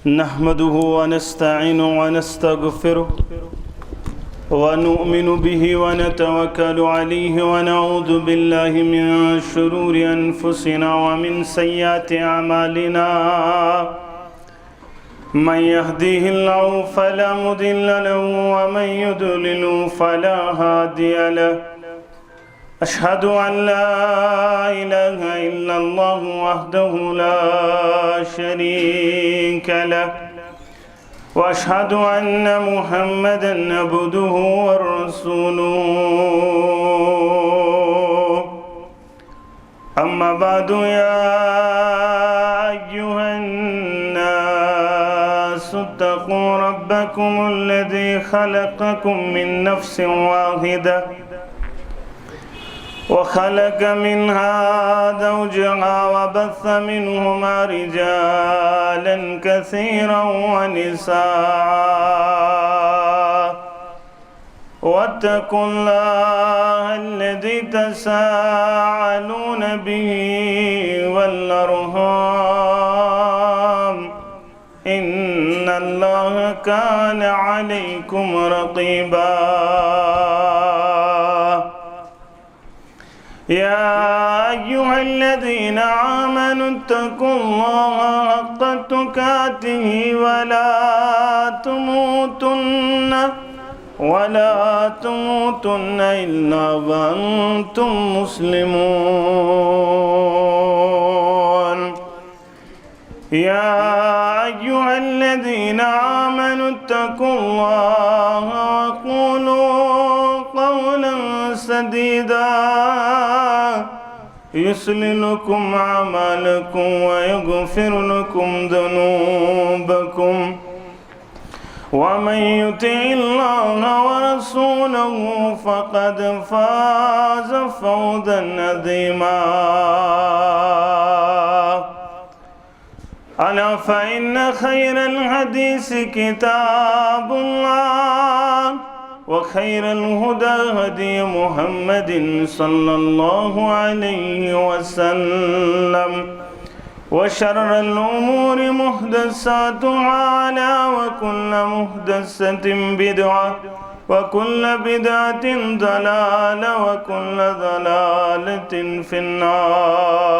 نحمده ونستعينه ونستغفره ونؤمن به ونتوكل عليه ونعوذ بالله من شرور أنفسنا ومن سيئات أعمالنا من يهديه الله فلا مضل له ومن يضلل فلا هادي له أشهد أن لا إله إلا الله وحده لا شريك له وأشهد أن محمدًا عبده ورسوله أما بعد يا أيها الناس اتقوا ربكم الذي خلقكم من نفس واحدة وخلق منها زوجها وبث منهما رجالا كثيرا ونساء واتقوا الله الذي تساءلون به والأرحام إن الله كان عليكم رقيبا يا أيها الذين آمنوا اتقوا الله حق تقاته ولا تموتن إلا وأنتم مسلمون يا أيها الذين آمنوا اتقوا الله وقولوا قولا سديدا يصلح لكم أعمالكم ويغفر لكم ذنوبكم ومن يطع الله ورسوله فقد فاز فوزا عظيما ألا فإن خير الحديث كتاب الله وخير الهدى هدي محمد صلى الله عليه وسلم وشر الأمور محدثاتها وكل محدثة بدعة وكل بدعة ضلالة وكل ضلالة في النار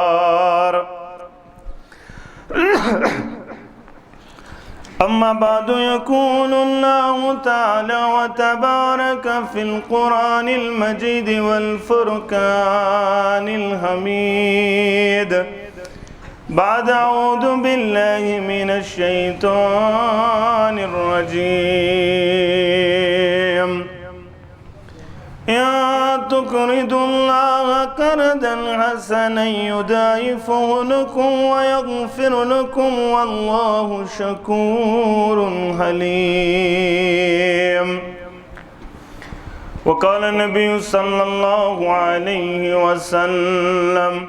أما بعد يقول الله تعالى وتبارك في القرآن المجيد والفرقان الحميد بعد أعوذ بالله من الشيطان الرجيم يا تقرضوا الله قرضا حسنا يضاعفه لكم ويغفر لكم والله شكور حليم وقال النبي صلى الله عليه وسلم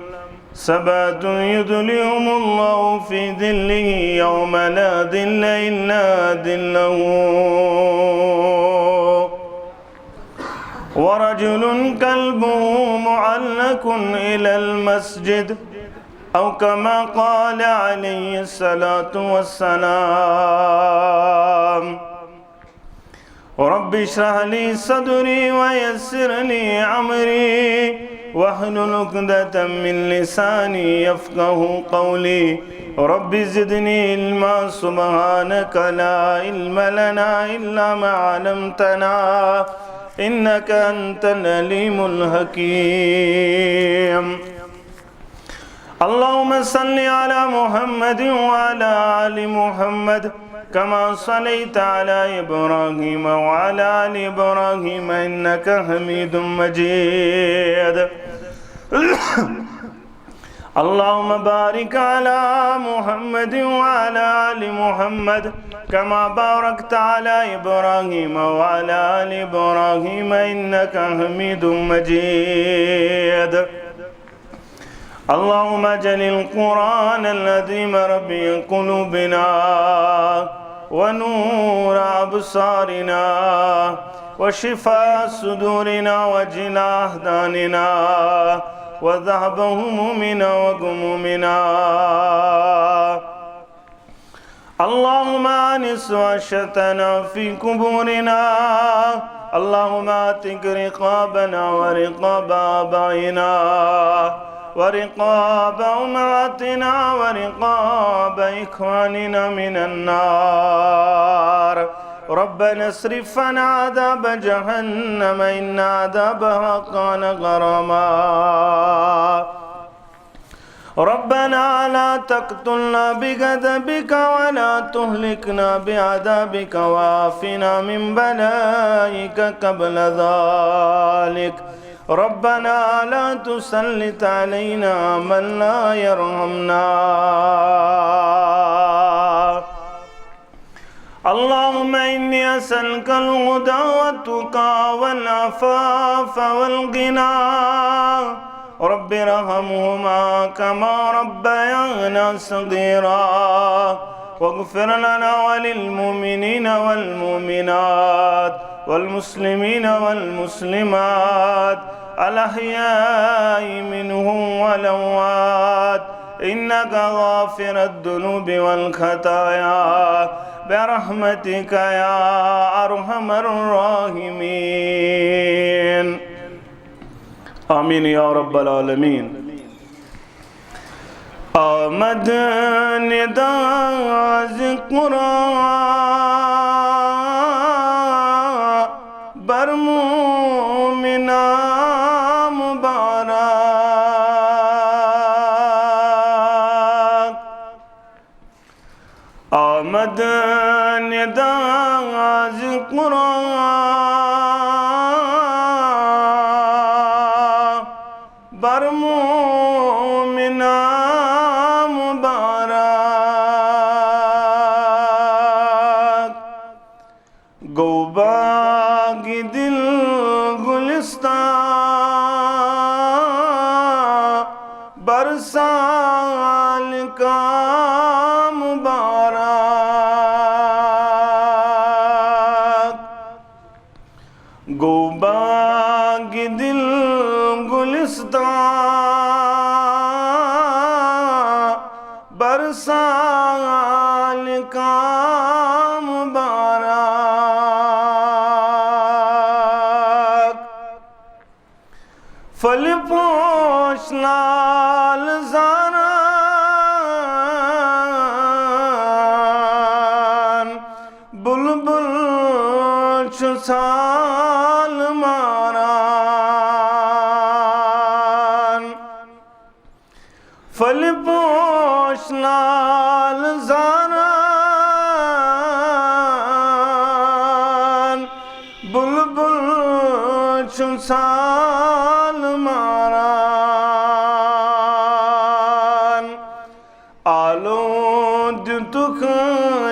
سبعة يظلهم الله في ظله يوم لا ظل إلا ظله ورجل قلبه معلق إلى المسجد أو كما قال عليه الصلاة والسلام رب اشرح لي صدري ويسر لي أمري واحلل عقدة من لساني يفقه قولي رب زدني علما سبحانك لا علم لنا إلا ما علمتنا إنك أنت العليم الحكيم اللهم صل على محمد وعلى آل محمد كما صليت على إبراهيم وعلى آل إبراهيم إنك حميد مجيد اللهم بارك على محمد وعلى آل محمد كما باركت على إبراهيم وعلى آل إبراهيم إنك حميد مجيد اللهم اجعل القرآن العظيم ربيع قلوبنا ونور أبصارنا وشفاء صدورنا وجلاء أحزاننا وذهب همومنا وغمومنا اللهم آنس وحشتنا في قبورنا اللهم اعتق رقابنا ورقاب آبائنا ورقاب أمهاتنا ورقاب إخواننا من النار ربنا اصرف عنا عذاب جهنم إن عذابها كان غراما ربنا لا تقتلنا بغضبك ولا تهلكنا بعذابك وعافنا من بلائك قبل ذلك ربنا لا تسلط علينا من لا يرحمنا اللهم إني أسألك الهدى والتقى والعفاف والغنى رب ارحمهما كما ربيانا صغيرا واغفر لنا وللمؤمنين والمؤمنات والمسلمين والمسلمات الأحياء منهم والأموات إنك غافر الذنوب والخطايا برحمتك يا أرحم الراحمين آمين يا رب العالمين آمد نداء قرآن بر مومنا مبارک آمد نداء قرآن بر مومنا مبارک گوباگ دل گلستان برسال کا مبارک گوباگ دل گلستان برسال کا مبارک فل پوش لال زاران بلبل چسال ماران فل پوش لال زاران بلبل چسال ماران آلود تک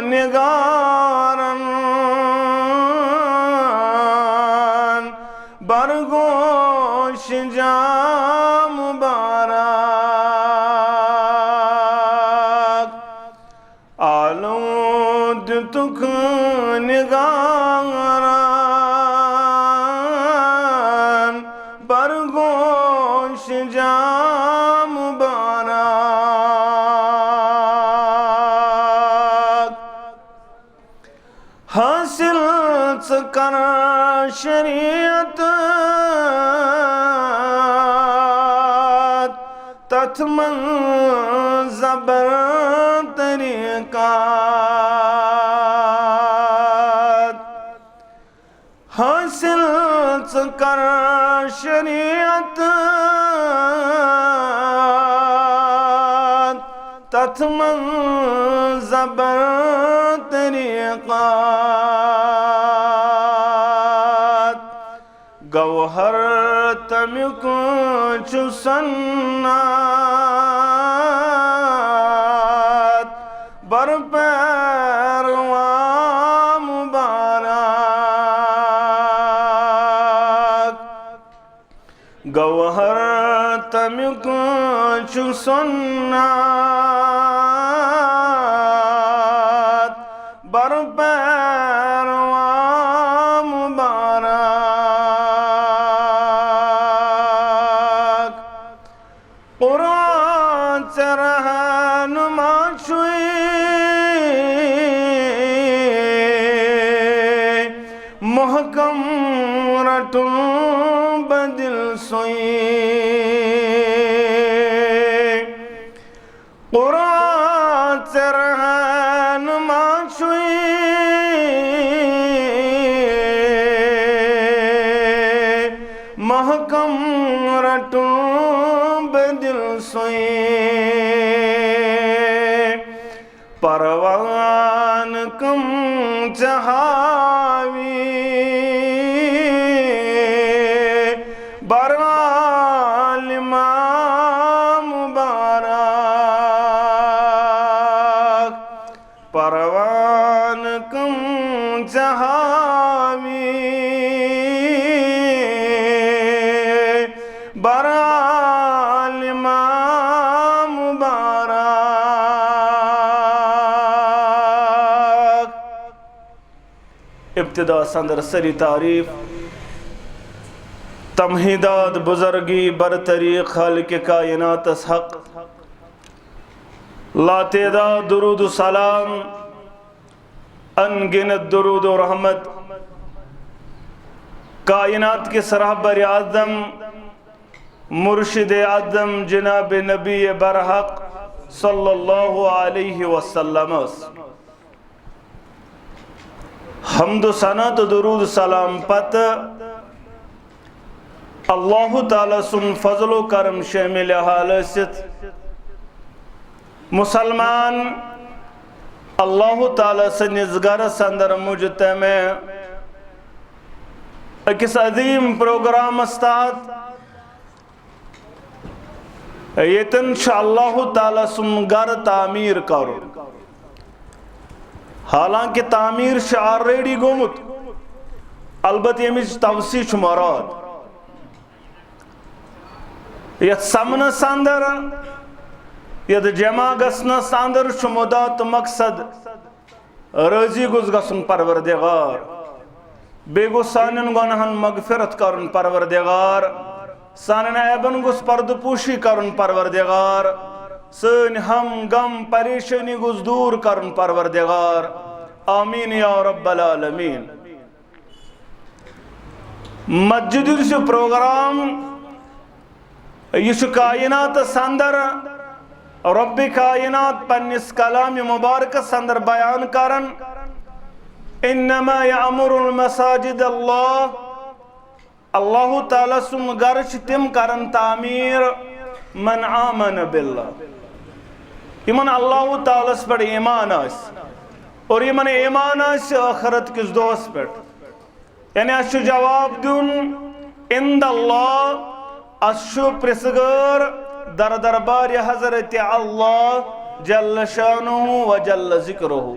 نگارن برگوش جام مبارک آلود تک نگارن برگوش جام مبارک حاصل کر شریعت تتمن زبر طریقات حاصل کر شریعت تتمن زبر طریقات گوہر تمیک چسنات بر پیروان مبارک گوہر تمیک چسنات بر پیروان مبارک قرآن سے رہنما شوی महकम रटुन बदिल सोई कुरान चरहन माशुई महकम रटुन बदिल सोई परवान कम जहावी बरालिमा मुबारक परवान कम जहावी बरालिमा इब्तिदा संदर सरी तारीफ तमहीदात बुजुर्गी बरतरी खालिक कायनात हक लातेदा दुरूद सलाम अनगिनत दुरूद रहमत कायनात के सरहबर आज़म मुर्शिद आज़म जनाब नबी बरहक सल्लल्लाहु अलैहि वसल्लम हम्द सना तो दुरूद सलाम पत अल्लाह ताला सुन फजलो करम शामिल हालसित मुसलमान अल्लाह ताला सनिस गरस अंदर मुजतम अकिस अजीम प्रोग्राम तहत यतन अल्लाह ताला सुन गर तामीर करो हालांकि तामीर ऑलरेडी गोमुत अलबत्ते यमिच तवसी मुराद यत समनस अंदर यत जमा गसनस अंदर मुदा तो मकसद राजी गुस गसन परवरदिगार बे गो सानन गुनाहन मगफिरत करन परवरदिगार सानन ऐबन गुस पर्दपोशी करन परवरदिगार सन हम गम परेशानी गुस दूर करन परवरदिगार आमीन या रब्बल आलमीन। मस्जिद से प्रोग्राम यह कायनात संदर रब्बी कायनात पन्निस कलाम मुबारक संदर बयान करन इन्नमा यअमुरुल मसाजिद अल्लाह ताला सुन घर तिम करन तामीर मन आमन बिल्लाह इमन अल्लाह ताला पर ईमान और यमन ईमान आखरत किस दोस पे यानी अश जवाब दुन इंद अल्लाह अशु प्रिसगर दर दरबार हजरत अल्लाह जल्ल शानुहु व जल्ल जिक्रुहु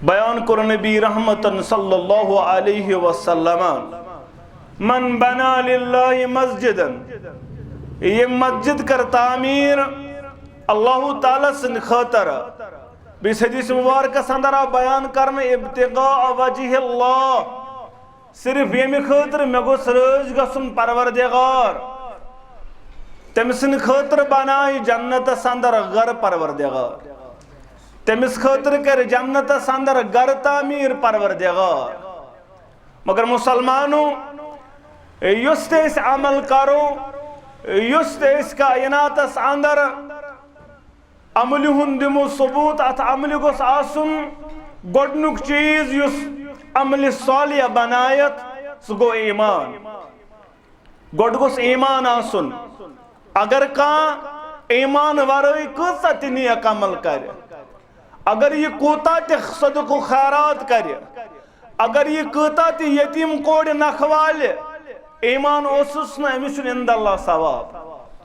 बयान कर नबी रहमतन सल्लल्लाहु अलैहि वसल्लम मन बना लिल्लाहि मस्जिदन ये मस्जिद कर तामीर अल्लाह ताला सन खातर बिस हदीस मुबारक संदर बयान करने इब्तिगा वजहिल्लाह सिर्फ यमि खातर मे गोस रोज गसन परवरदिगार तमिस खातर बनाई जन्नत संदर घर परवरदिगार तमिस खातर कर जन्नत संदर घर तामीर परवरदिगार मगर मुसलमानों युस अमल करो युस कायनात अंदर अमल हुंद दिमो सबूत अत अमल गोस आसुन गोडनुक चीज युस अमल सालिया बनायत सु गो ईमान गोड गोस ईमान आसुन अगर का ईमान वरई कसा नेक अमल कर अगर ये कोता ते सदको खैरात कर अगर ये कोता ते यतीम कोड नखवाल ईमान ओसुस न अमिस इंदल्लाह सवाब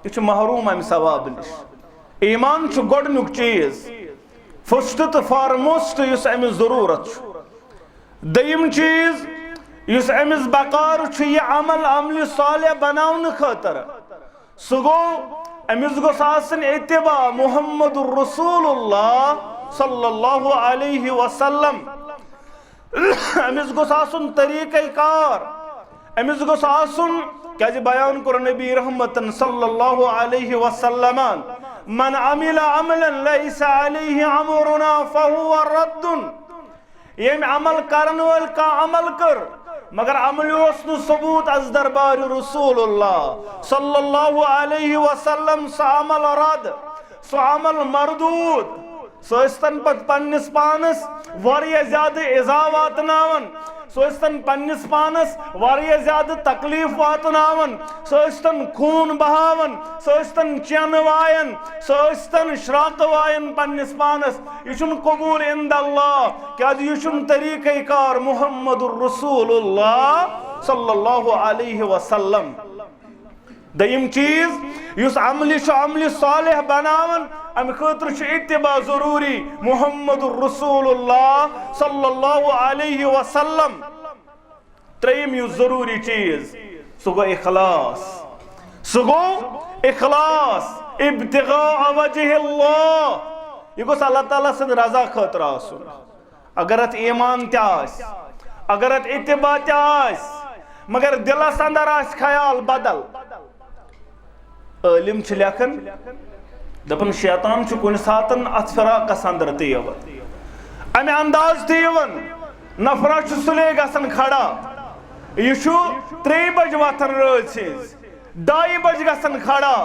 यह महरूम अम सवाब निश ईमान गोडनुक चीज फर्स्ट तो फारमोस्ट युस अमिस जरूरत दयिम चीज युस अमिस बकार यह अमल अमल सालिह बनावन खातर सह गो अमिस गोस आसन इत्तिबा मुहम्मदुर रसूलुल्लाह सल्लल्लाहु अलैहि वसल्लम अमिस गोस आसन तरीक़े कार अमिस गोस आसन क्या बयान कर नबी रहमतन सल्लल्लाहु अलैहि वसल्लम मन अमिला अमलन लैसा अलैहि अमरुना फहुवा रद्दुन यम अमल करन वल का अमल कर मगर अमल सबूत अज दरबार रसूलुल्लाह सल्लल्लाहु अलैहि वसल्लम सो अमल रद सो अमल मरदूद सोस्तन पत पन्निस पानस वारिया ज्यादा इजा वातनावन सोस्तन पन्निस पानस वारिया ज्यादा तकलीफ वातनावन सोस्तन खून बहावन सोस्तन चन वायन सोस्तन श्राक वायन पन्निस पानस युन कबूल इंद अल्लाह क्या युन तरीक़े कार मुहम्मदुर रसूलुल्लाह सल्लल्लाहु अलैहि वसल्लम। दयिम चीज युस अमल सालिह बनावन अम खतर इत्तिबा जरूरी मुहम्मदुर रसूलुल्लाह सल्लल्लाहु अलैहि वसल्लम। त्रेयम युस जरूरी चीज सो गो इखलास इब्तिगा वजहिल्लाह। यह गोस अल्लाह ताला सद रजा खतर आसुन। अगर अत ईमान तास अगर अत इत्तिबा तास मगर दिलस अंदर आस ख्याल बदल। आलिम लेखन दपन शैतान कुन सातन अत फिराकस अंदर अमे अंदाज तवन नफरा सुले गसन खड़ा यह 3 बज वथन रात 2 बज गसन खड़ा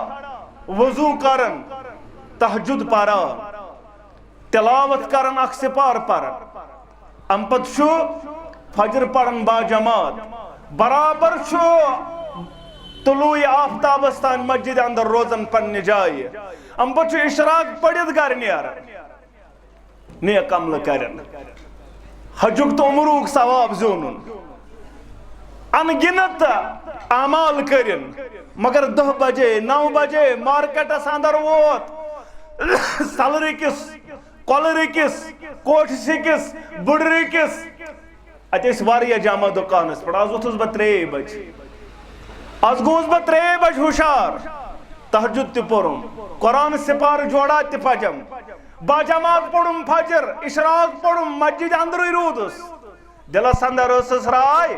वजू करन तहजुद पारान तिलावत करन अख सिपार परन अम पत फजर पढ़न बाजमात बराबर तुलूय आफ्ताबस तान मस्जिद अंदर रोजन पन्ने जाय अम पे इशराक पढ़ित घर नेरन नेक अमल करन हजुक तो उमरूक सवाब जोनुन अनगिनत अमाल करिन मगर 10 बजे 9 बजे मार्केटस अंदर वोत सलरिकिस कोलरिकिस कोठसिकिस बुडरिकिस अत वारिया जामा दुकानस पे आज वोथुस बह 3 बज आज गोस बह 3 बज हुशार तहजुद त पोरुम कुरान सिपार जोड़ा त पजम बाजमात पोरुम फजर इशराक पोरुम मस्जिद अंदर रूदुस दिलस अंदर ओसुस राय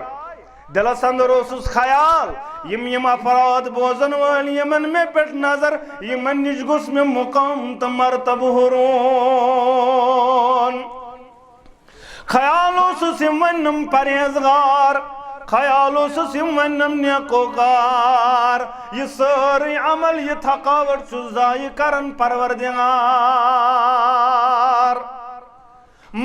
दिलस अंदर ओसुस ख्याल यम अपराध बोजन वाल यमन में पे नजर यमन निज गुस में मुकाम त मरतब हुरून ख्याल ओसुस यमनम परहेजगार ख्याल ओसुस यमनम नेकोकार ये सारी अमल ये थकावट जाय करन परवरदिगार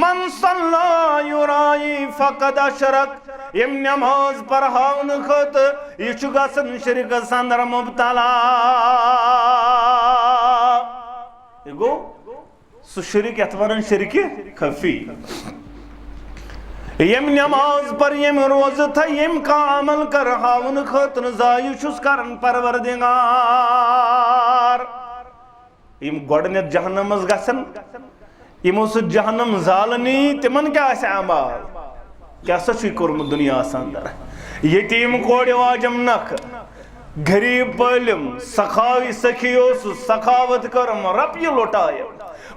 मन सल्ला युराई फकद अशरक यम नमाज पढ़ाउन खत यह गसन शिरक अंदर मुब्तला गो सह शिरक यथ वन शिरक खफी यम नमाज पर यम रोज थ यम का अमल कर हाउन खत जाय करन परवरदिगार यम गोडनेत जहन्नमस गसन यमो सह जहन्नम जालनी तिमन क्या अमाल क्या कोर्मुत दुनिया अंदर यतीम कोड़ वाजम नख गरीब पलम सखावी सखी सखावत करम रपय लुटाय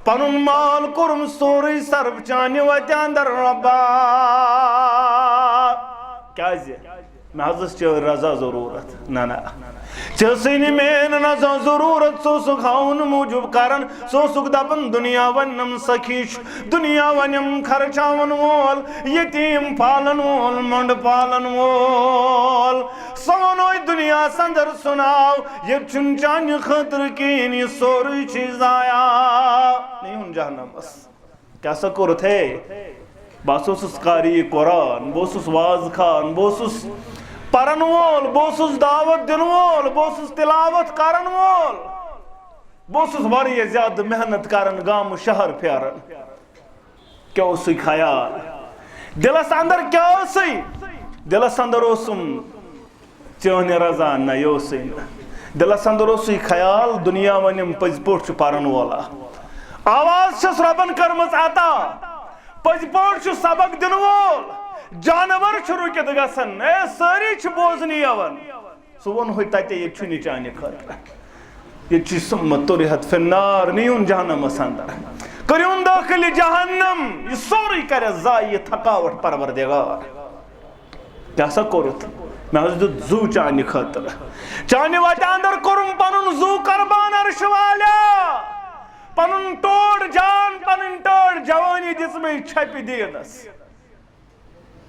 पनुन माल कोर्म सोरे सर्व चाने वत अंदर रब्बा क्या मे रजा जरूरत ना ना चसनी मेन नजा जरूरत सो खाउन मूजूब करन सो दपन दुनिया वनम सखीश दुनिया वनम खर्चावन वोल यतीम पालन वोल मंड पालन वोल सोनो दुनिया संदर सुनाव ये चुन चान खतर कीन ये सोरी चीज आया नहीं उन जहन्नमस क्या सकुर थे बासुस कारी कुरान बोसुस वाज खान बोसुस परन वोल बोसुस दावत दिन वोल बोसुस तिलावत करन वोल बोसुस वारिया ज्यादा मेहनत करन गाम शहर फेरन क्या ख्याल दिलस अंदर क्या दिलस अंदर चौने रजा न दिलस अंदर ख्याल दुनिया वनिम पज पोट परन वोला आवाज रबन कर्मस अता पज पोट सबक दिन वोल जानवर रुकित गसन सारी बोजनी यवन सह वो तते ये चाने खतर ये तुरहत फिन्नार नीन जहन्नमस अंदर करूं दाखिल जहन्नम ये सोरी कर जाय थकावट परवरदिगार क्या कोरुत मे दुत जू चाने खतर चाने वत अंदर कोरुम पनुन जू कुर्बान अर्श वाला पनुन तोड़ जान पनुन तोड़ जवानी दिस में छपि दीनस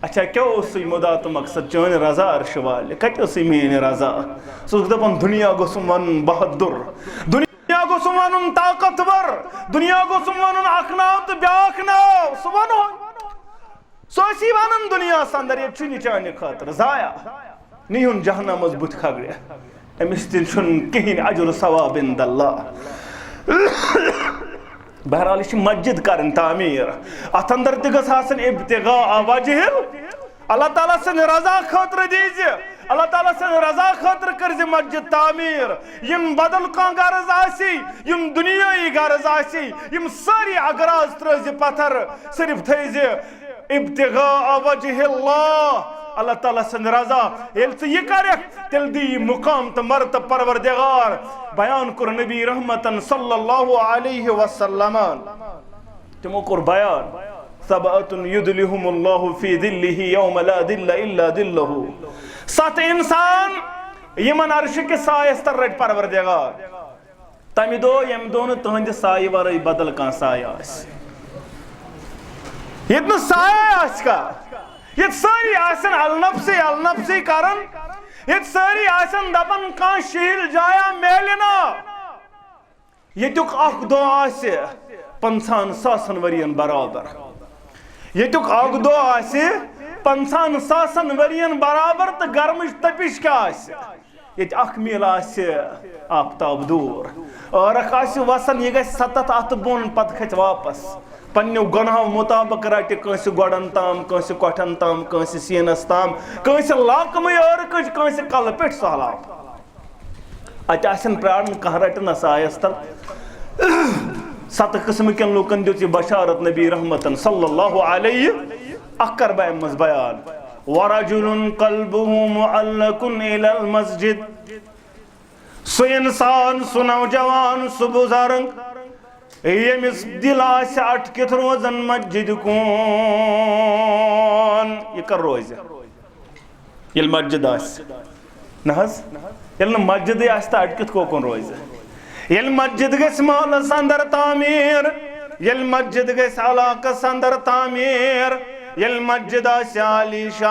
अच्छा क्या मुदा तो मकसद चोन रजा अर्श वाले कत मेन रजा सह दपान दुनिया गोसुम वन बहादुर दुनिया गोसुम वन ताकतवर दुनिया गोसुम वन अख नाव तो ब्याख नाव सह वन सोसी वन दुनिया अंदर ये चाने खातर जाया निहुन जहन्नम बुत खगड़े अमिस तीन कहीं अजुर सवाब इंदल्लाह बहरहाल मस्जिद कर तामीर अत अंदर तन इब्तिगा वजह अल्लाह ताला सन रजा खतर दीज अल्लाह ताला सन रजा खतर कर मस्जिद तामीर यम बदल कह गर्ज आसी यम दुनियाई गर्ज आसी यम सारी अगराज त्रज पत्थर सिर्फ थज इब्तिगा वजह अल्लाह ताला सन रजा ये कर तेल दी मुकाम तो मरत परवरदिगार बयान कर नबी रहमतन सल्लल्लाहु अलैहि वसल्लम तमो कर बयान सबअतुन युदलिहुमुल्लाहु फी दिल्लिहि यौम ला दिल्ला इल्ला दिल्लहु सत इंसान यमन अर्श के सायस तर रट परवरदिगार तमि दो यम दोन तहंद साय वरई बदल का साय आस यत न साय आस का ये सारी आसन अलनफ्सी कारण ये सारी आसन दपन का शील जाया मेलना ये अख दो आसे 50,000 वरियन बराबर ये अख दो आसे 50,000 वरियन बराबर तो गर्मच तपिश क्या ये अख मील आसे आफ्ताब दूर और वसन ये गई 7 अत बोन पत खच वापस पन्नो गुनाह मुताबिक रट कंस गोड़न ताम कंस कोठन ताम कंस सीनस ताम कंस लाकम यार कंस कल पे सहलाब अतन प्राण कह रटन सायस तल 7 किस्म के लूकन दुत बशारत नबी रहमतन सल्लल्लाहु अलैहि अकर मज बयान वरजुलुन कल्बुहु मुअल्लकुन इलल मस्जिद सो इंसान सो नौजवान सो बुजुर्ग यमिस दिल अटकित रोजन मस्जिद कौन ये कर रोज ये मस्जिद न मस्जिद अटकित कोन रोज ये मस्जिद गस महलस अंदर तामीर ये मस्जिद गस इलाकस अंदर तामीर ये मस्जिद आलीशान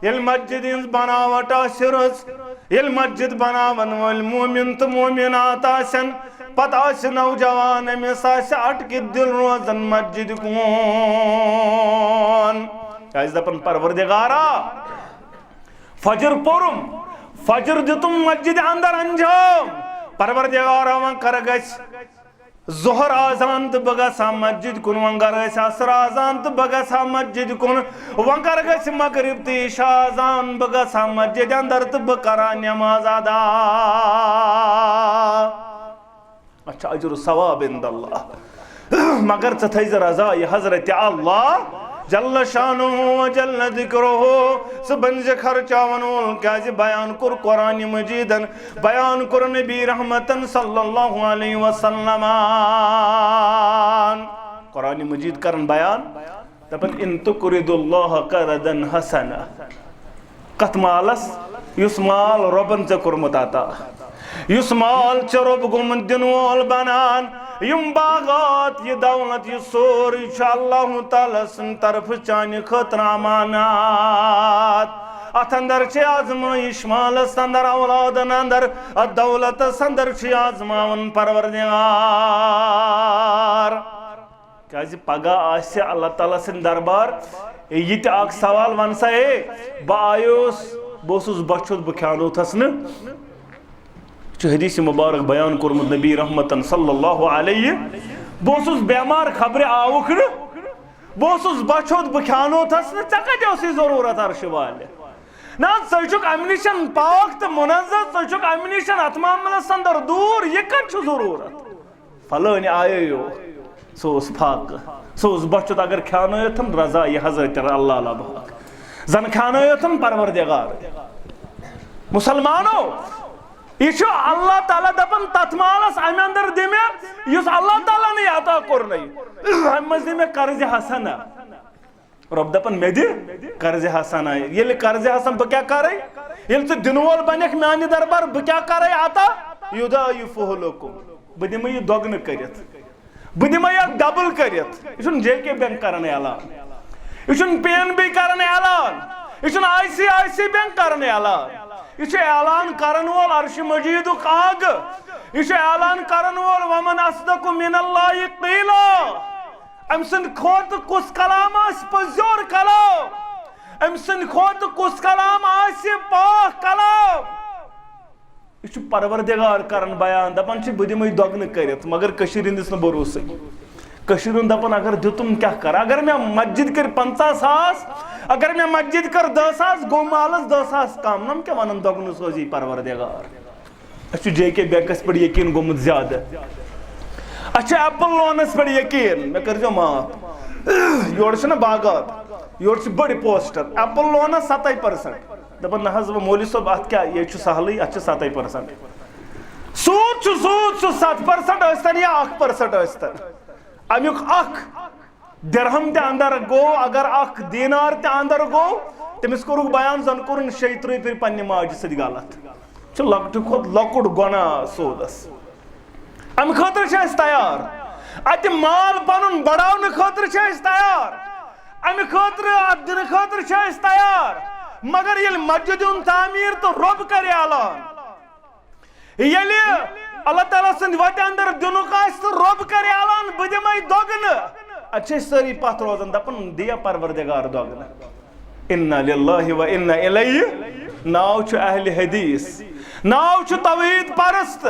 ये मस्जिद बनावट आसरस ये मस्जिद बनावन वल मोमिन तो मोमिनात आसन पता नौजवान अमिस अटकित दिल रोजन मस्जिद कौन दपन परवरदिगारा फजर पोरुम फजर दितुम मस्जिद अंदर अंजाम परवरदिगारा वन कर गस जोहर आजान तो बगसा मस्जिद कुन वन कर गस असर आजान तो बगसा मस्जिद कुन वन कर गस मगरिब तो इशा आजान बगसा मस्जिद अंदर तो बकरा नमाज अदा अच्छा अजुर सवाब इंदल्लाह मगर थज रजा ये हजरत अल्लाह जल्ल शानुहु व जल्ल जिक्रुहु सबन खर्चावन क्या बयान कर कुरान मजीदन बयान कर नबी रहमतन सल्लल्लाहु अलैहि वसल्लम कुरान मजीद करन बयान दपन इन तुकरिदुल्लाह करदन हसना कत मालस युस माल रबन च कुरमत अता युस माल चरोब गुमन दिन वोल बनान युम बागात ये दौलत ये सोर अल्लाह ताला सन तरफ चान खतर अमानात अथ अंदर आजमाइश मालस अंदर औलादन अंदर दौलत अंदर आजमावन परवरदिगार क्या पगह अल्लाह ताला सन दरबार ये सवाल वन सा बस बचुत बह ख्यानोथस न हदीस मुबारक बयान कोरमुत नबी रहमतन सल्लल्लाहु अलैहि बस बेमार खबरे आउक बस बचोत बह ख्यानोथस न कत जरूरत अर्श वाले ना चुक अम्निशन पाक तो मुनज़्ज़ह चुक अम्निशन अत मामलस अंदर दूर ये कत जरूरत फलान आयो सो फाक सो बचुत अगर ख्यानोथन रजा ये हजरत अल्लाह जन ख्यानोथन परवरदिगार मुसलमानो यह अल्लाह ताला दपन तथ मालस अमे अंदर दिमे युस अल्लाह ताला ने अता कोर मज दिमे कर्ज हसना रब दपन मे दि कर्ज हसना ये कर्ज हसन बह क्या कर ये दिन वोल बनक मानि दरबार बह क्या कर अता युदाइफुहु लकुम बह दिमे यह दोगन कर बह दिमे यह डबल कर जे के बैंक कर ऐलान यह PNB करन ऐलान, यह ICICI बैंक करन ऐलान, यह ऐलान करन वोल अर्श मजीदुक आग, यह ऐलान करन वोल वमन अस्दकु मिनल्लाहि क़ीला। अम सद खोत कुस कलाम पजोर कलाम, अम सद खोत कुस कलाम पाक कलाम। यह परवरदिगार करन बयान दपान बह दिम दोगन कर, मगर कशीर हंदिस भरोसे। कशीर हुंद दपान अगर दितुम क्या कर, अगर मैं मस्जिद कर 50,000, अगर मैं मस्जिद कर 10,000 गो मालस 10,000 कम, नम क्या वन दोगन सोजी परवरदिगार। अच्छे JK बैंकस पे यकीन गोमुत ज्यादा, अच्छा एप्पल लोनस पे यकीन, मैं कर माफ योर बागात, योर बड़ पोस्टर एप्पल लोनस 70%, दपान ना मौली सोब अत क्या ये सहल अत 70%, सूद 7% या 1% अमुक दिरहम ते अंदर गो, अगर दीनार ते अंदर गो, तमिस कोरुक बयान जन कोर 36 फिर पन्ने माज सद गलत, लकट खोत लकुट गुना सूदस। अम खतर तैयार, अत माल पन बढ़ाने खतर तैयार, अम खतर दिन खतर तैयार, मगर ये मस्जिद तामीर तो रब कर ऐलान, अल्लाह ताला सद वत अंदर दुनुक तो रब कर ऐलान बह दिम दोगन। अच्छे सारी पथ रोजान दपन दिया परवरदिगार दोगन। इन्ना लिल्लाहि व इन्ना इलैहि, नाव छु अहले हदीस, नाव छु तौहीद परस्त,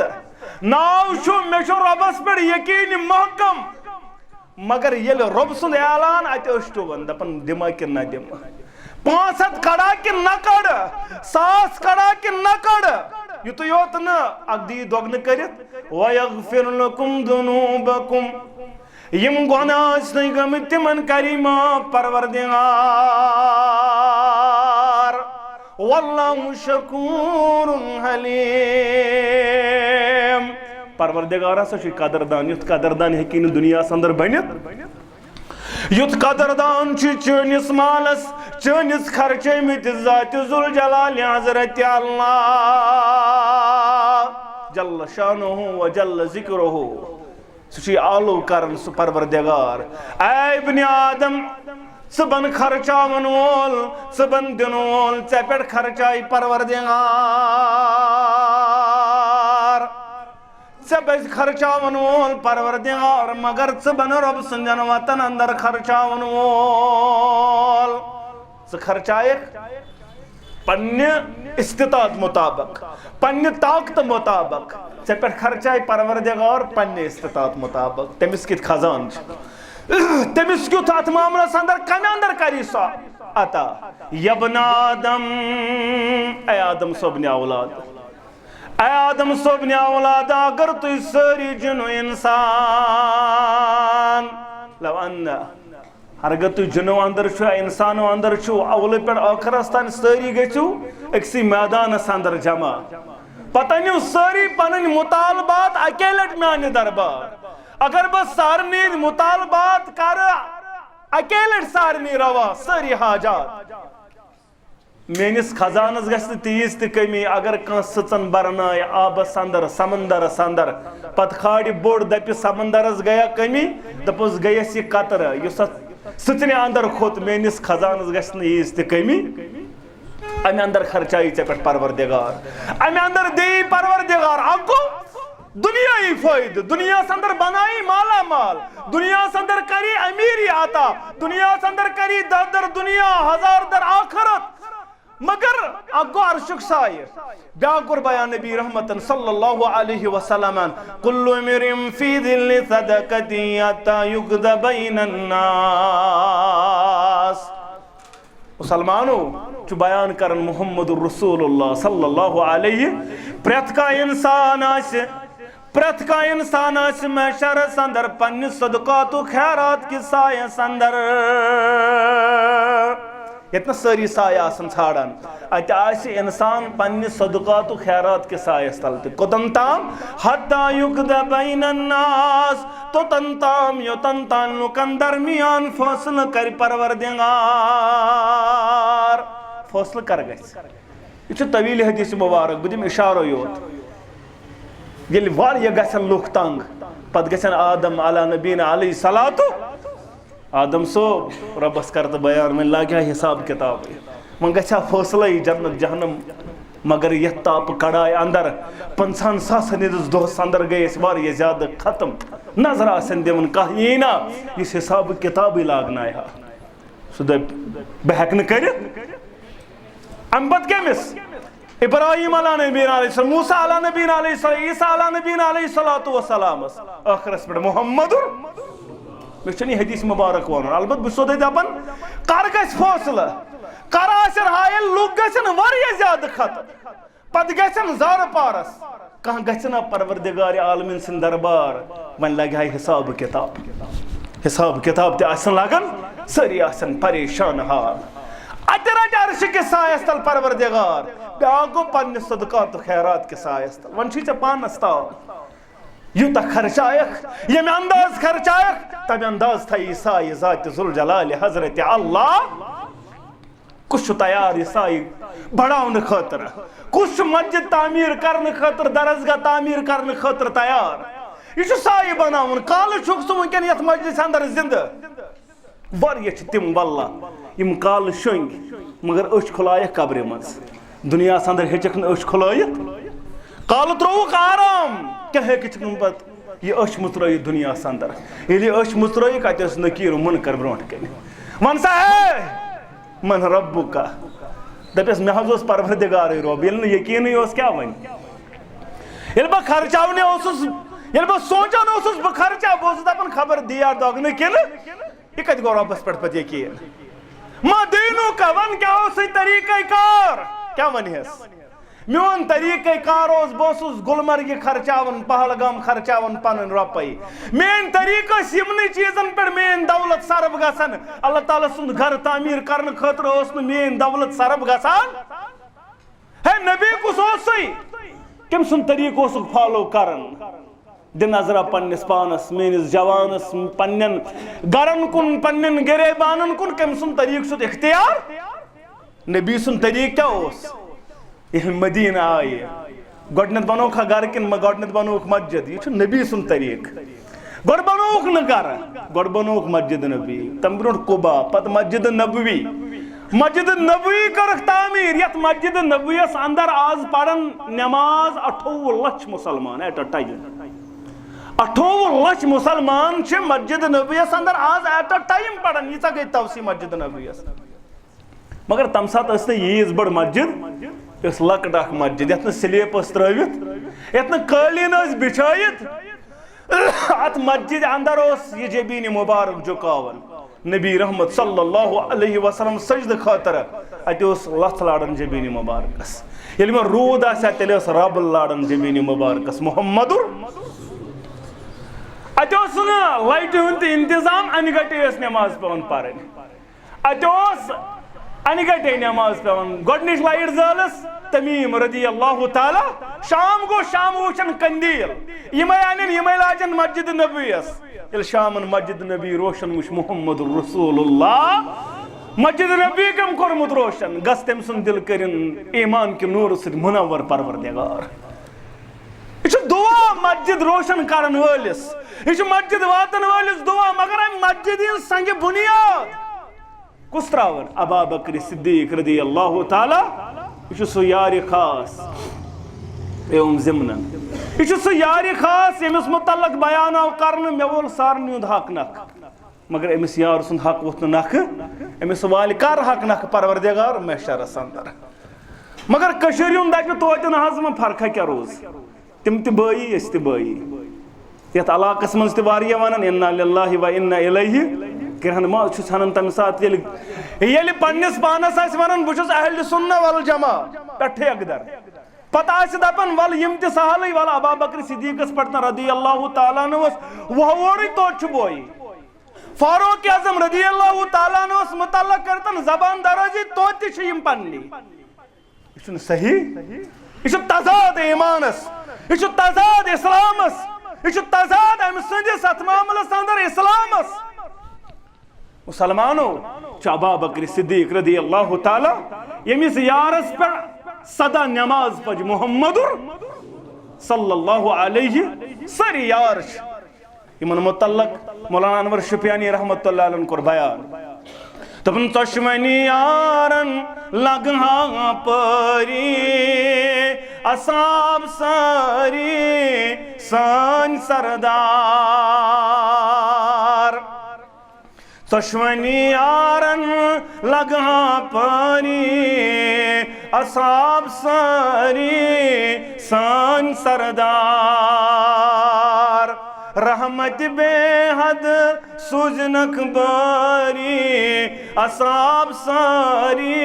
नाव छु मे छु रबस पे यकीन महकम, मगर ये रब सुंद ऐलान अत अष्टुवन दपन दिमा कि न दिम, 500 कड़ा कि न कड़, 100 कड़ा कि न कड़, युत योत न अगदी दोगन करित वयगफिर लकुम दुनूबकुम, यम गुनाह गमित तिमन करीमा परवरदिगार, वल्लाहु शकूरुन हलीम। परवरदिगार हसा छु कदरदान, युत कदरदान हेकि न दुनिया अंदर बनित, युत कदरदान चनिस मालस चनिस खर्चमित ज़ात जुल जलाल हज़रत अल्लाह जल्ल शानुहु व जल्ल ज़िक्रुहु, सु आलो करन सु परवरदिगार। ऐ इब्ने आदम सबन खर्चावन वोल, सबन दिन वोल, चे पे खर्चाई परवरदिगार, बज खर्चावन वोल परवरदिगार, मगर बन रब सुंदन वतन अंदर खर्चावन वोल, खर्चाए पन्ने इस्तिताअत मुताबिक, पन्ने ताकत मुताबिक, चे पे खर्चाए परवरदिगार पन्ने इस्तिताअत मुताबिक। तमिस कित खजान, तमिस क्युत अत मामलस अंदर कम अंदर करी सो अता। यब्ना आदम, ऐ आदम सोबने औलाद, ऐ आदम सोबने औलाद, अगर तु सारी जिनो इंसान लव अन्ना, अगर तु जिनो अंदर छु इंसानो अंदर छु अवल पे आखरस तान सारी गु अक्सी मैदानस अंदर जमा, पता नो सारी पन मुतालबात अकेले माने दरबार, अगर बह सारनी मुतालबात कर अकेले सारनी रवा सारी हाजात, मेनिस खजानस गस तीज त कमी, अगर कह सचन बरनाय आबस अंदर समंदरस अंदर, पत खाड़ बोड़ दप समंदरस गया कमी, दपस गयस यह कतर युस सचने अंदर खोत, मेनिस खजानस गस ईज त कमी, अमे अंदर खर्चाई चे पे परवरदिगार, अमे अंदर दे परवरदिगार अगो दुनियाई फायदे, दुनिया अंदर बनाई माला माल, दुनिया अंदर करी अमीरी आता, दुनिया अंदर करी दर दुनिया हजार दर आखरत, मगर अगो अर्शुक साये ब्याकुर बयान नबी रहमतन सल्लल्लाहु अलैहि वसल्लम, कुल्लु मिरिम फी दिल सदकती अता युगद बैनन नास। मुसलमानो चु बयान करन मुहम्मदुर रसूलुल्लाह सल्लल्लाहु अलैहि, प्रत का इंसान महशरस अंदर पन्ने सदकातु खैरात की सायस अंदर, यतना सारी साय आसन छाड़ान, अत इंसान पन्ने सदकातु खैरात के सायस तल कोतन ताम हत्ता युगद बैनन नास, तोतन ताम योतन तान लुकन दरमियान फैसला कर परवरदिगार, फैसला कर गस। यह तवील हदीस मुबारक, बह दिम इशारो योत, ये वारिया गसन लुक तंग, पत गसन आदम अला नबीना अलैहि सलातु आदम सोब रबस कर बयान में लग्या हिसाब किताब वह गा फैसला जन्नत जहनम मगर ये ताप कड़ाई अंदर 50 सास हंदिस दोहस अंदर गए वारिया ज्यादा खत्म नजर आसन दिवन कह यी ना इस हिसाब किताब लागना सह दप बह हेक कर अम पत कमिस इब्राहिम अला नबीन अलैहि मूसा अला नबीन अलैहि ईसा अला नबीन अलैहिस्सलातु वस्सलाम आखिरस पे मोहम्मदुर मे हदीस मुबारक वन अलबत बह सोदे दपन कर गस फैसला कर आसन हायल लुक गसन वारिया ज्यादा खत्म पत गसन जार पारस कह गना परवरदिगार आलमीन सिंह दरबार वन लग हिसाब किताब ते लगन सारी आसन परेशान हाल अत रट अर्श के सायस तल परवरदिगार ब्या गो पन्ने सदकात खैरात के सायस तल वन छी पानस ताव यूता खर्चायक ये अंदाज खर्चायक तब अंदाज था ईसाई ज़ात ज़ुल जलाल हजरत अल्लाह कुछ तैयार ईसाई बढ़ावन खतर कुछ मस्जिद तामीर करने खतर दरसगाह तामीर करने खतर तैयार यह साई बनावन काल वनकन ये मस्जिद अंदर जिंद वारिया तिम वल्ला यम काल शंग मगर अश खुलायक कब्र मज दुनिया अंदर हेचक अश खुलायत काल त्रोक आराम क्या हे पत यह अश मुत्र दुनिया अंदर ये अश मुत्र कत नकीर मुनकर ब्रोट कन वन सा है मन रब्बु का दपस मे हज परवरदिगार रब ये यकीन क्या वन बह खर्चावने बह सोचान बह खर्चा बह दपान खबर दिया दोगन किन यह कत गो रबस पे पत यकीन मा दीनू का वन क्या तरीक़ कार क्या वनस मोन तरीक़ कार बह गुलमर्ग खर्चावन पहलगाम खर्चावन पन रुपये मेन तरीक़ यमन चीजन पे मेन दौलत सरफ गसान अल्लाह ताला सुंद घर तामीर करने खतर मेन दौलत सरफ गसान है नबी कुस कम सुंद तरीक़ फॉलो करन दि नजरा पन्निस पानस मेनिस जवानस पन्न गरन कुन पन्न गरीबानन कुन कम सुंद तरीक़ सुद इख्तियार नबी सुंद तरीक़ क्या ये मदीना आये गोडनत बनोख घर किन गोडनत बनोख मस्जिद यह नबी सुन तरीक़ गोड बनोख न घर गोड बनोख मस्जिद नबी तम ब्रो कुबा पत मस्जिद नबवी कर तामीर यत मस्जिद नबवीस अंदर आज पढ़न नमाज 28 लाख मुसलमान एट अ टाइम 28 लाख मुसलमान मस्जिद नबवीस अंदर आज एट अ टाइम पढ़न यीचा गई तवसी मस्जिद नबवीस मगर तम सात यीज बड़ मस्जिद लकट मस्जिद ये स्लेप त्रवित ये कालीन बिछाइत अत मस्जिद अंदर यह जबीन मुबारक झुकावन नबी रहमत सल्लल्लाहु अलैहि वसल्लम सजद खातर अत लथ लाड़न जबीन मुबारकस ये मे रूद तेल रब लाड़न जबीन मुबारकस मोहम्मदुर अत लाइट हूं इंतजाम अन गटे नमाज पेवन पारन अत अन गटे नमाज पेवन गोडनिच लाइट जालस तमीम रदी अल्लाह ताला शाम गो शाम वुचन कंदील यमे अन यमे लाजन मस्जिद नबवीस ये शामन मस्जिद नबी रोशन वुच मोहम्मद रसूलुल्लाह मस्जिद नबी कम कोरमुत रोशन गस तम सुन दिल करिन ईमान के नूर से मुनव्वर परवरदिगार यह दुआ मस्जिद रोशन करन वलिस यह मस्जिद वातन वलिस दुआ मगर मस्जिद संग बुनियाद कुस त्रावन अबा बकर सिद्दीक रदी अल्लाह ताला यह सह यार खास एवं जिमनन यह सह यार खास यमिस मुतल्लक बयान आव कर मे वोल सारनी हक नख मगर अमिस यार सुंद हक वोथ नख अमिस वाल कर हक नख परवरदिगार महशरस अंदर मगर कशर दप तोत न फर्क क्या रोज तिम बई अस बई ये इलाकस मज वन इन्ना लिल्लाहि व इन्ना इलैहि कहन मा हन तम सात ये पन्निस पानस वन बहुत अहल सुन्ना वल जमा पे अकदर पता दपन वल यम त सहल वल अबा बकर सिद्दीकस पटन रदी अल्लाह ताला वह तोत बोई फारूक आजम रदी अल्लाह ताला मुतल्लक करतन जबान दराजी तोत यम पन्नी यह सही यह तजाद ईमानस यह तजाद इस्लामस यह तजाद अम सदिस अत मामलस अंदर इस्लामस मुसलमानो अबा बकर सिद्दीक रदी अल्लाह ताला यमिस यारस पे सदा नमाज पज मोहम्मदुर सल्लल्लाहु अलैहि सारी यार इमन मुतल्लक मौलाना अनवर शुफियानी रहमतुल्लाह अलैहि कोर बयान तपन चश्मनी यारन लगहा परी असाब सारी सान सरदार चश्मनी यारन लगहा परी असाब सारी सान सरदार रहमत बेहद सुजनक बारी असाब सारी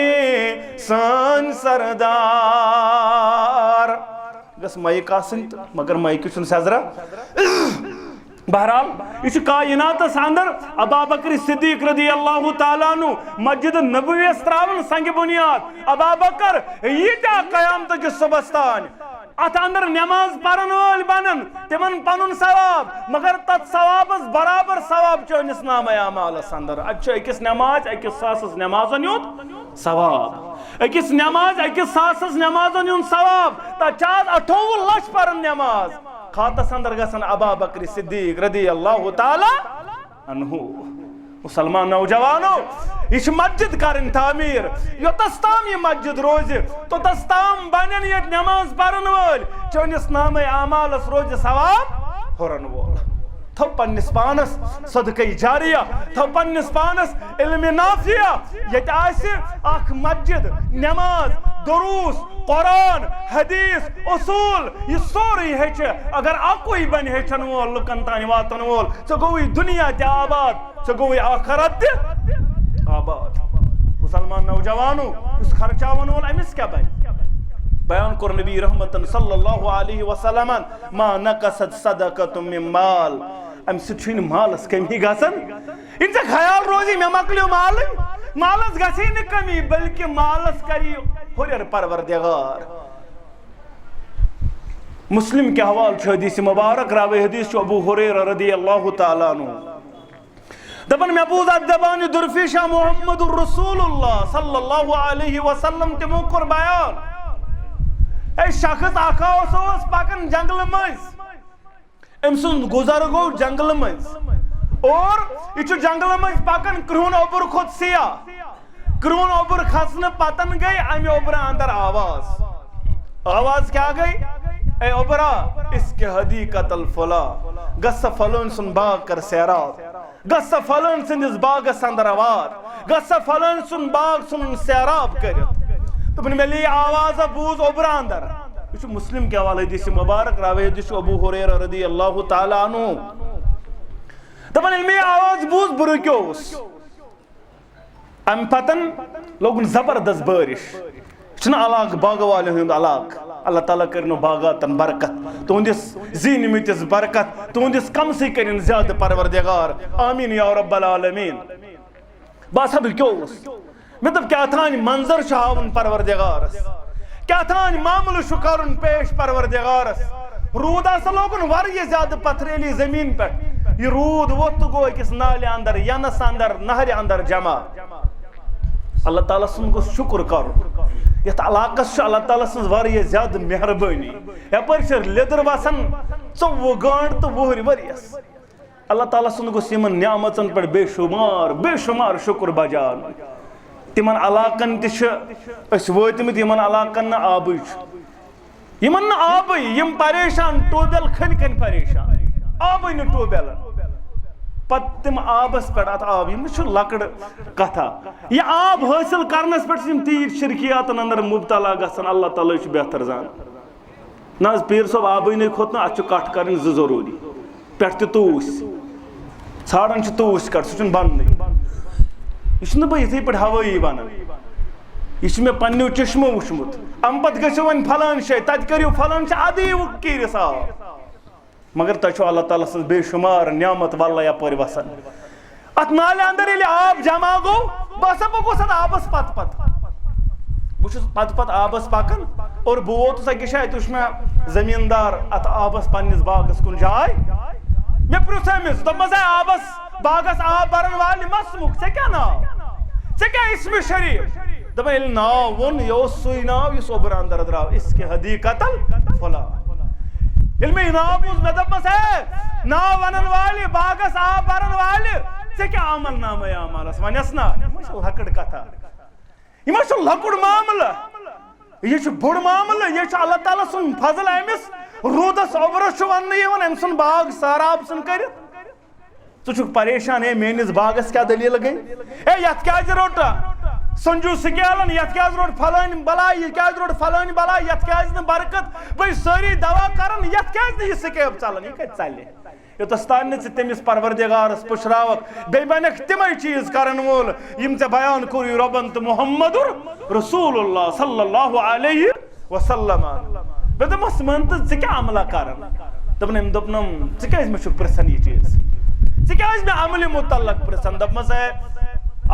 सान सरदार गस माइक आसन मगर माइक सुन सजरा बहरहाल यह कायनातस अंदर अबू बकर सिद्दीक रदी अल्लाह तआला अन्हु मस्जिद नबवी त्रावन संग बुनियाद अबू बकर यीटा कयामत के सुबह तान अत अंदर नमाज पढ़न वाल बनन तिमन पनुन सवाब मगर तत सवाबस बराबर सवाब चोनिस नाम अमालस अंदर अकिस नमाज अकिस सासस नमाजन युत सवाब अकिस नमाज अकिस सासस नमाजन युत सवाब तचाज 58 लाख पढ़न नमाज खातस अंदर गसन अबू बकर सिद्दीक रदी अल्लाह तआला अन्हु मुसलमान नौजवानो यह मस्जिद कर तामीर योतस ताम यह मस्जिद रोज तोतस ताम बन ये नमाज पढ़न वल चोनिस नाम अमालस रोज सवाब हुरन वोल थो पन्निस पानस सदक़े जारिया थो पन्निस पानस इल्म नाफिया यत आसि अख मस्जिद नमाज दुरूस कुरान हदीस उसूल यह सोरे हेच अगर अकुई बन हेचन वोल लुकन तान वातन वोल सो गोई दुनिया ते आबाद सो गोई आखिरत ते आबाद मुसलमान नौजवानों उस खर्चावन वोल अमिस क्या बन बयान कर नबी रहमतन सल्लल्लाहु अलैहि वसल्लम मा नकसत सदक़तु मिन माल अम सुन मालस कमी गसन इनसे ख्याल रोजी मे मकलियो माल मालस गसी न कमी बल्कि मालस करी हुरर परवरदिगार मुस्लिम के हवाल हदीस मुबारक रावी हदीस अबू हुरैरा रदियल्लाहु तआला अन्हु दबन महबूज दबान दुरफिशा मुहम्मदुर रसूलुल्लाह सल्लल्लाहु अलैहि वसल्लम तिमो कर बयान ए शख्स आकाओस पकन जंगल मज अमसुन गुजर गो जंगल मज और यह जंगल मज पकन क्रून ओबर खुद सिया क्रून ओबर खसन पतन गई अमे ओबर अंदर आवाज क्या गई ए ओबरा इसके हदीकतल फला गस फलन सुन बाग कर सैराब गस फलन सिंदिस बागस अंदर आवाज गस फलन सुन बाग सुन सैराब कर तो मेली आवाज बूज ओबरा अंदर यह मुस्लिम के हवाले हदीस मुबारक रावी हदीस अबू हुरैरा रदियल्लाहु तआला अन्हु दबन मे आवाज बूज बुरुक्योस अम पतन लोगन जबरदस्त बारिश अलग बाग वाले अलग अल्लाह ताला कर बागातन बरकत तुंदिस जीन मितिस बरकत तुंदिस कम से कर ज्यादा परवरदिगार आमीन या रब्बल आलमीन बस क्योस मे दप क्या थान मंजर हावन परवरदिगारस क्या थान मामल कर पेश परवरदिगारस रूद लोगन वारिया ज्यादा पथरेली जमीन पे यह रूद वोत गो अकिस नाले अंदर यनस अंदर नहर अंदर जमा अल्लाह ताला सुन गो शुक्र कर यथ इलाकस अल्लाह ताला सज वारिया ज्यादा मेहरबानी यपर लेदर वसन 24 गांठ तो वहर वरियस अल्लाह ताला सुन गो यमन नियामतन पे बेशुमार शुक्र बजान तिमन इलाकन वतमित यमन इलाकन आब यमन आब यम परेशान टोबेल खन खन परेशान आब न टोबेल पत तिम आबस पे आब यह लकड़ कथा यह आब हासिल करनस पे तीर शिरकियातन अंदर मुबतला गसन अल्लाह ताला बेहतर जान ना पीर सोब आब न खोत ना अत कट कर जरूरी पे तूस छाड़न तूस कट सह बन यह बह इथे पे हवाई वन यह मे पन्नो चश्मो वुचमुत अम पत गो वन फलान शे तत करो फलान अदी कीर साफ मगर तुम अल्लाह ताला सज बेशुमार नियामत वाला यपर वसन अत नाले अंदर ये आब जमा गो बस गोस आबस पत पत आबस पकन और बह वोतुस अकिस जाए तुम मे जमींदार अत आबस पन्निस बागस कुन जाय मे पृछ अमिस दपस आबस बागस आब बरन वाल मसमुख ऐ क्या नाव ऐ क्या इसम शरीफ दप नाव वोन यह सुई नाव इस ओबर अंदर द्राव इसके हदीकतल फला मे नाव बूज मे दपस है नाव वनन वाले बागस आब बरन वाले से क्या अमल नाम अमलस वनस ना लकड़ कथा यह लकुड़ मामला यह बोड़ मामला यह अल्लाह ताला सुन फजल अमिस रूदस अवरस वन अम सुन बाग साराब सुन कर तुक परेशान है मेनिस बागस क्या दलील गई ए यथ क्या रोट संजू सिकेलन यथ क्या रोट फलान बलाई यह क्या रोट फलान बलाई यथ क्या बरकत भाई सारी दवा करन यथ क्या यह सिकेब चलन यह कत चले योतस तान तमिस परवरदिगारस पुशरावक बे बनक तिमै चीज करन वोल यम ते बयान कोर रबन तो मुहम्मदुर रसूलुल्लाह सल्लल्लाहु अलैहि वसल्लम बे दमस मन त क्या अमला करन दपनम दपनम से क्या मे प्रसन यह चीज से क्या मे अमल मुतल्लक प्रसन दपमस है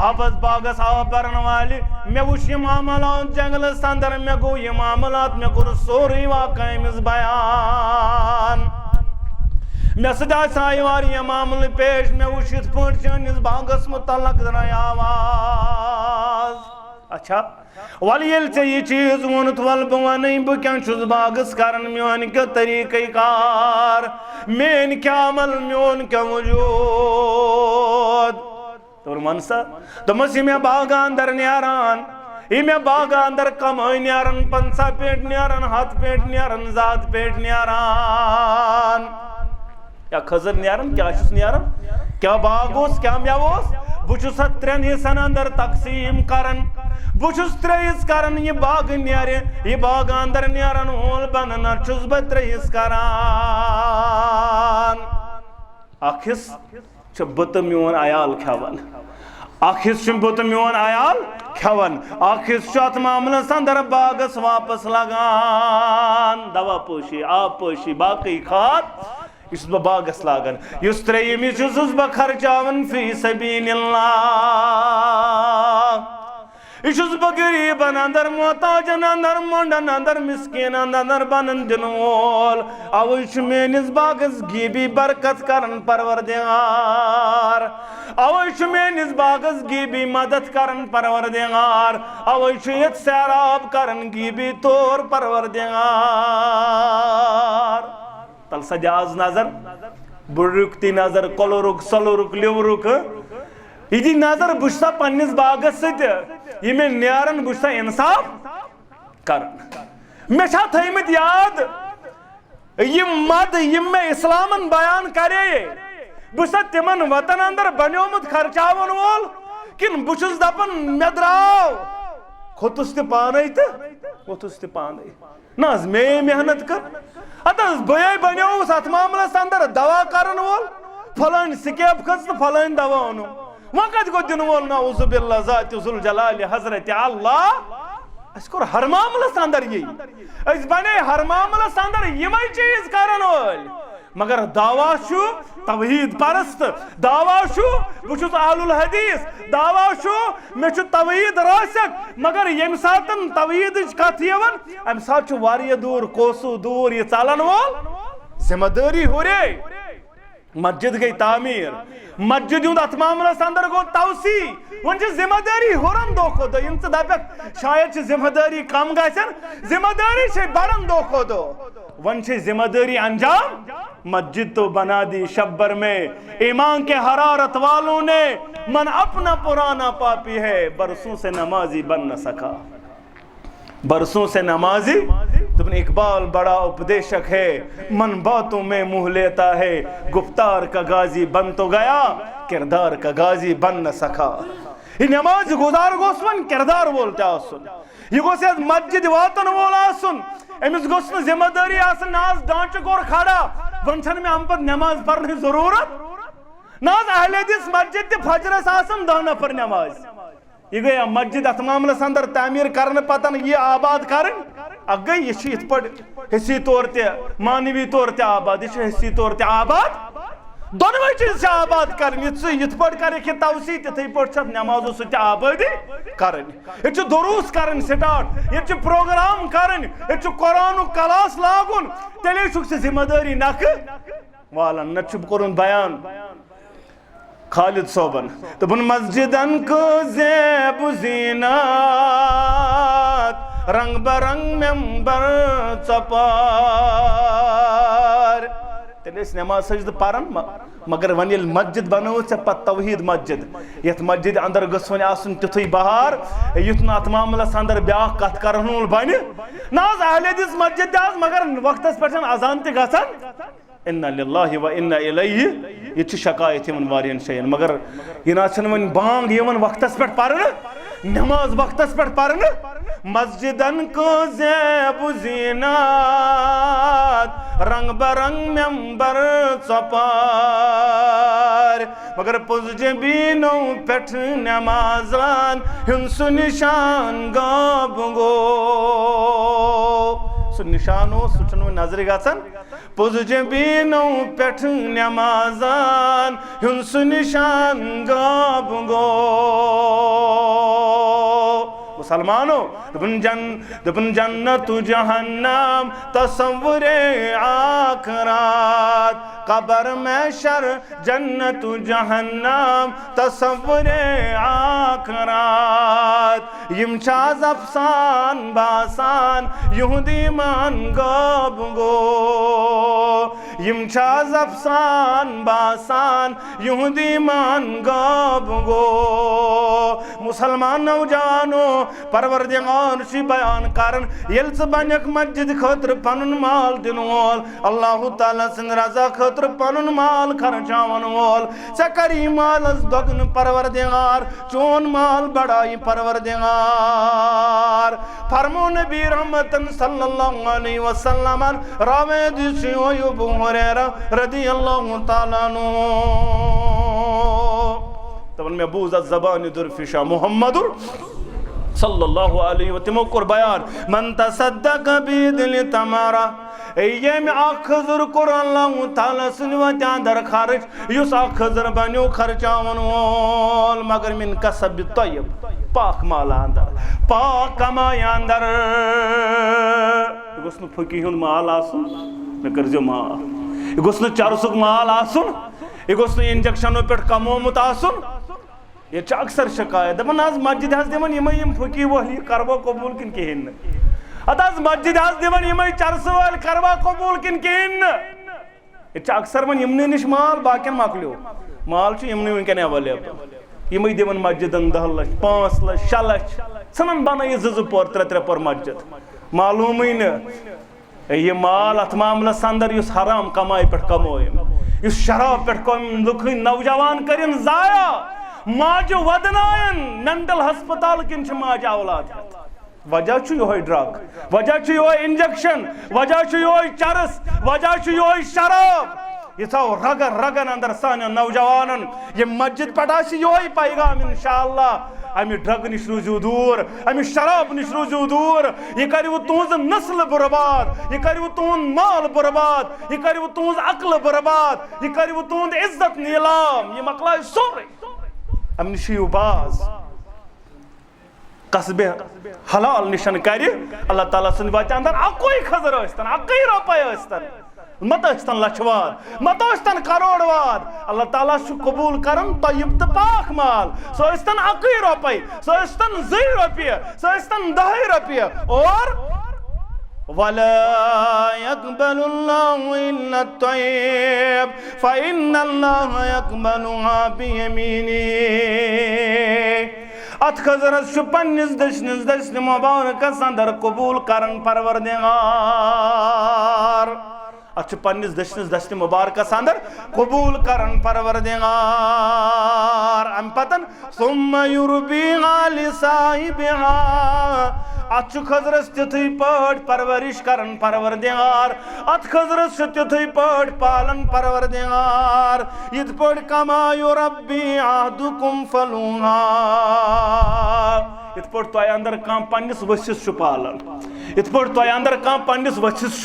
आपस बागस आब बरन वाले मे वुश यम अमलात जंगलस अंदर मे गो यम अमलात मे कोर सोरी वाकइस बयान मे सदा साइवार यह मामल पेश मे वुश इत पट चनिस बागस मुतल्लक दराय आवाज अच्छा वल ये यह चीज वोनुत वल बह वन बह क्या बागस करन मोन क्या तरीक़ कार मेन क्या अमल मोन क्या वजूद तो मनसा दमस यह मे बाग अंदर नारान यह मे बाग अंदर कमाई नारान 50 पेट नारान 100 पेट नारान 7 पेट नारान क्या खजर नारान क्या नारान क्या बाग क्या मेव बहुस 3 हिस्सन अंदर तकसीम करन बहुस 3 हिस्स करन यह बाग नारे यह बाग अंदर नारान ओल बन नुस बह 3 हिस्स करान अख हिस्स बत मोन अयाल खेवन अख हिस्स बत मोन अयाल खेवन अख हिस्स अत मामलस अंदर बागस वापस लगान दवा पोशी आब पोशी बाकी खाद इस बागस लागन इस 3 बह खर्चावन फी सबीलिल्लाह इस बह गरीबन अंदर मोहताजन अंदर मंडन अंदर मिस्किन अंदर बनन दिन वोल अवश मेनिस बागस गिबी बरकत करन परवरदिगार अवश मेनिस बागस गिबी मदद करन परवरदिगार अवश यत सैराब करन गिबी तोर परवरदिगार तल सजाज नजर बुरुक ती नजर कलोरुक सलोरुक लिवरुक यदि नजर बुशा पन्निस बागस सत यह मे नारन बुशा इंसाफ कर मे थमित याद यह मद यम मे इस्लामन बयान करे बुशा तिमन वतन अंदर बनोमुत खर्चावन वोल किन बुशस दपन मे द्राव खोतुस ते पाने तो वोतुस ते पाने ना मे मेहनत कर अतः बे बनियोस अत मामलस अंदर दवा करन वोल फलान सिकेब खस तो फलान दवा ओनु वह कत गो दिन वोल ना उजुबिल्ला ज़ात जुल जलाल हजरत अल्लाह अस कोर हर मामलस अंदर यही अस बने हर मामलस अंदर यमै चीज करन वोल मगर दावा छु तवहीद परस्त दावा छु बुछुस अहलुल हदीस दावा छु मे छु तवहीद रासक मगर यम सातन तवहीद कथ यवन अम सात छु वारिया दूर कोसु दूर ये चालन वोल जिम्मेदारी हुरे मस्जिद गई तामीर मस्जिद उंद अत मामलस अंदर गो तवसी वन जिम्मेदारी हुरन दो खो दो इन दपक शायद जिम्मेदारी कम गसन जिम्मेदारी से बड़न दो खो दो वन जिम्मेदारी अंजाम मस्जिद तो बना दी शब्बर में ईमान के हरारत वालों ने मन अपना पुराना पापी है बरसों से नमाजी बन न सका बरसों से नमाजी तुमने इकबाल बड़ा उपदेशक है मन बातों में मुंह लेता है गुफ्तार का गाजी बन तो गया किरदार का गाजी बन न सका ये नमाज गुजार गोस्वन किरदार बोलते आसुन ये गोस मस्जिद वातन वोल आसुन अमिस गोस न जिम्मेदारी आसन नाज डांच गोर खड़ा वंशन में हम पर नमाज पढ़ने जरूरत नाज अहले हदीस मस्जिद ते फजरस आसन 10 नफर नमाज यह गया मस्जिद अत मामलस अंदर तामीर करने पतन यह आबाद कर अगई यह इत पे हिस्सी तौर ते मानवी तौर ते आबाद यह हिस्सी तौर ते आबाद दोनों चीज आबाद कर इत पे कर तवसी तिथे पे नमाजों सत आबादी कर दुरूस कर स्टार्ट ये प्रोग्राम कर कुरान क्लास लागुन तेले जिम्मेदारी नख वालन न कोरुन बयान खालिद सोबन तो मस्जिदन को ज़ेब ज़ीनत रंग बरंग मेंबर चपार तेल नमाज सजद पारन मगर वन मस्जिद बनो पे तौहीद मस्जिद ये मस्जिद अंदर गो वन आसन तिथुई बहार युथ ना अत मामलस अंदर ब्या कत करन वोल बन ना अहले हदीस मस्जिद मगर वक्त पे अजान त गसान इन्ना लिल्लाहि व इन्ना इलैहि ये शकायत इन वारियन शयन मगर ये ना वन बांग यमन वक्तस पे पर नमाज वक्तस पे पर मस्जिदन को ज़ैब ज़ीनात रंग बरंग मेंबर चपार मगर पुज बीनो पेठ नमाजान हिंसु निशान गाब गो सु निशानो सुचनो नजर गसन पुज बीनो पेठ नमाजान हिंसु निशान गाब गो मुसलमानो दबन जन्नत जहन्नम तसव्वुरे आखरात कब्र में शर जन्नत जहन्नम तसव्वुरे आखरात यम छाज अफसान बासान यहूदी मान गब गो यम छाज अफसान बासान यहूदी मान गब गो मुसलमान नौजवानो परवरदिगार शी बयान करन येल स बनक मस्जिद खतर पनुन माल दिन वोल अल्लाह ताला सिंद रजा खतर पनुन माल खर्चावन वोल सकरी मालस दगन परवरदिगार चोन माल बड़ाई परवरदिगार फरमो नबी रहमतन सल्लल्लाहु अलैहि वसल्लम रावे दिसी अबू हुरैरा रदियल्लाहु ताला नु तवन में बूज़ ज़बान दुरफिशा मुहम्मदुर सल्लल्लाहु अलैहि व तिमो कोर बयान मन तसद्दक बिदिल तमारा ये में खजर कोर अल्लाह ताला सुनवत अंदर खर्च युस खजर बनो खर्चावन वोल मगर मिन कसब तय्यब पाक माल अंदर पाक कमाय अंदर गोस न फकी हुन माल आसुन न करजो माल गोस न चरसुक माल आसुन ये गोस न इंजेक्शनो पे कमोमुत आसुन ये अक्सर शिकायत दपान आज मस्जिद हज दिवन यम यम फकी वली करवा कबूल किन कहेन अत आज मस्जिद हज दिवन यम चरस वाल करवा कबूल किन कहेन ये अक्सर वन यमने निश माल बाकिन मकलो माल यमने वनकन अवेलेबल यम दिवन मस्जिदन 10 लाख 5 लाख 6 लाख सन बन 2 पोर 3 पोर मस्जिद मालूम न ये माल अत मामलस अंदर युस हराम कमाई पे कमोय युस शराब पे कम लुक नौजवान करिन जाया माज वदनायन मेंटल अस्पताल किन माज औलाद वजह यो ड्रग वजह यो इंजेक्शन वजह यो चरस वजह यो शराब ये रगन रगन अंदर सान नौजवान ये मस्जिद पे यो पैगाम इंशाअल्लाह अमि ड्रग निश रूजू दूर अमि शराब निश रूजू दूर ये कर तुज नस्ल बर्बाद ये कर तुंद माल बर्बाद ये कर तुज अक्ल बर्बाद ये कर तुंद इज्जत नीलाम ये मकला सोरे अम निश बाज कसबे हलाल निशन कर अल्लाह ताला सुन वत अंदर अकोई खजर अस्तन अकई रुपये अस्तन मत अस्तन लछवाद मत अस्तन करोड़वाद अल्लाह ताला शु कबूल करन तय्यब त पाक माल सो अस्तन अकई रुपये सो अस्तन 2 रुपये सो अस्तन 10 रुपये और वला यक़बलुल्लाहु इल्ला तय्यब फ़इन्नल्लाह यक़बलुहा बियमीनी अत खजरत पन्निस दश्न मुबारकस अंदर कबूल करन परवरदिगार अत पन्निस दश्न मुबारकस अंदर कबूल करन परवरदिगार अम पतन सुम्मा युरबीहा लिसाहिबिहा अत खजरस तिथुई पट परवरिश करन परवरदिगार अत खजरस तिथुई पट पालन परवरदिगार इथ पट कमायो रब्बी आदुकुम फलूहा इत पट तोय अंदर कम पन्निस वसिस पालन इत पट तोय अंदर कम पन्निस वसिस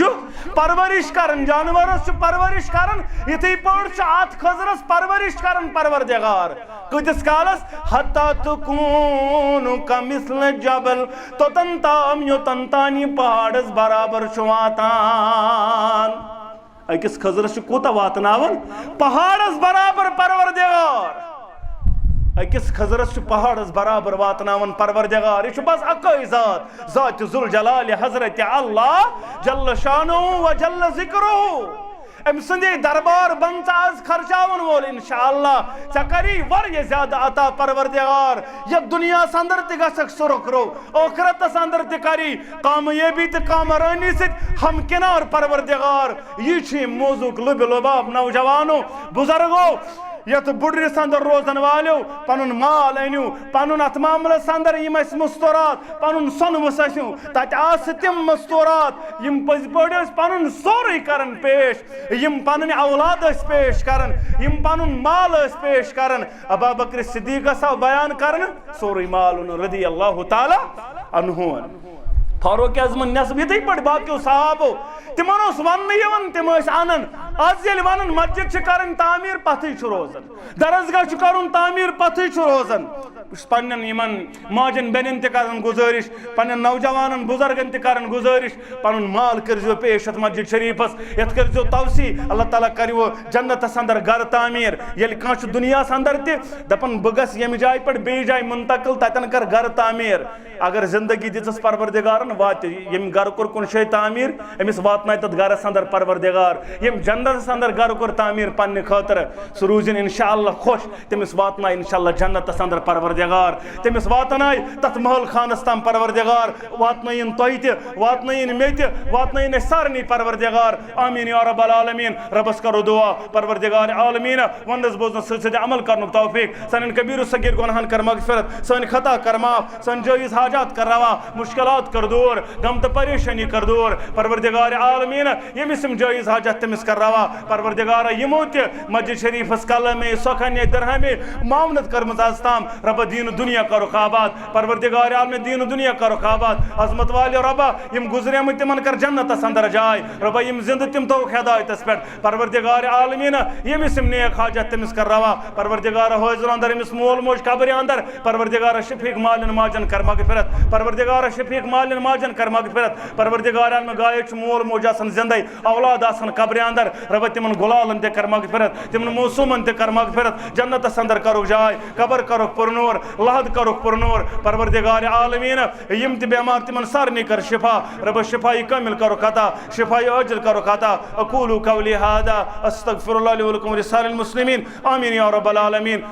परवरिश करन जानवरस परवरिश करन इथै पट अत खजरस परवरिश करन परवरदिगार कतिस कालस हत्ता तुकून कमिसल जबल तोतन ताम योतन तानी पहाड़स बराबर वातान अकिस खजरस कोता वातनावन पहाड़स बराबर परवरदिगार अकिस खजरस पहाड़स बराबर वातनावन परवरदिगार यह बस अकै जात जात जुल जलाल हजरत अल्लाह जल्ल शानो व जल्ल जिक्रो अम संदे दरबार बन आज खर्चावन वोल इंशाअल्लाह चकरी वारिया ज्यादा अता परवरदिगार ये दुनिया अंदर त गसक सुरखरो आखिरत अंदर त करी कामयाबी त कामरानी से हम किनार परवरदिगार ये छी मौजूक लब लबाब नौजवानों बुजुर्गों यत बुड्रिस अंदर रोजन वालो पनुन माल अनु पनुन अत मामलस अंदर यम मुस्तरात पनुन सोन वसू तत आस तिम मुस्तरात यम पज पड़ पनुन सोरे करन पेश यम पनुन औलाद पेश करन यम पनुन माल पेश करन अबू बकर सिद्दीक बयान करन सोरे माल रदी अल्लाह ताला अन्हु फारूक आज़म नस्ब इथे पड़ बाकी सहाबो तिमन वन तिम अनन आज ये वन मस्जिद कर तामीर पथी रोजन दरसगाह कर तामीर पथी रोजन पन्न माजन बेन तन गुजारिश पन्न नौजवान बुजुर्गन तन गुजारिश पन माल कर पेश मस्जिद शरीफस ये कर तवसी अल्लाह ताला कर जन्नतस अंदर घर तामीर ये कह दुनिया अंदर तपन बह गस यम जाय पे बे जाय मुंतकिल ततन कर घर तामीर अगर जिंदगी दिस परवरदिगारन वात यम घर कोर कुन शे तामीर अमिस वातन तथ गरस अंदर परवरदिगार यम जन्नतस अंदर घर कोर तामीर पन्ने खतर सह रूजिन इंशाअल्लाह खुश तमिस वातन इंशाअल्लाह जन्नतस अंदर परवरदिगार तमिस वातन तथ महल खानस तम परवरदिगार वातन तोह त वातन मे त वातन सारनी परवरदिगार आमीन या रब्बल आलमीन रबस करो दुआ परवरदिगार आलमीन वंदस बोजन सद अमल करनुक तौफीक सन कबीर सगीर गुनाहन कर मगफिरत सन खता कर माफ सन जायज हाजात कर रवा मुश्किलात कर दूर गम तो परेशानी कर दूर परवरदिगार आलमीन यमिस जायज हाजत तमिस कर रवा परवरदिगार यमो त मस्जिद शरीफस कलमे सखने दरहमे मामनत करमज आस्ताम रब दीन दुनिया करो आबाद परवरदिगार आलमीन दीन दुनिया करो आबाद अजमत वाले रबा यम गुजरेम तिमन कर जन्नतस अंदर जाय रबा यम जिंद तिम तो हिदायतस पे परवरदिगार आलमीन यमिस नेक हाजत तमिस कर रवा परवरदिगार हाजिर अंदर यमिस मोल मोज कब्र अंदर परवरदिगार शफीक मालन माजन कर मगफिरत परवरदिगार शफीक मालन माजन कर मगफिरत परवरदिगार आलम गाय मोल मोज आसन जिंदे औलाद आसन कब्र अंदर रब तिमन गुलालन ते कर मगफिरत तिमन मौसूमन ते कर मगफिरत जन्नतस अंदर करो जाय कब्र करो पुरनूर लहद करो पुरनूर परवरदिगार आलमीन यम ते बीमार तिमन सारनी कर शिफा रब शिफाई कामिल करो खता शिफाई अजर करो खता अकूलु कौली हादा अस्तगफिरुल्लाह ली व लकुम व लिसाइरिल मुस्लिमीन आमीन या रब्बल आलमीन।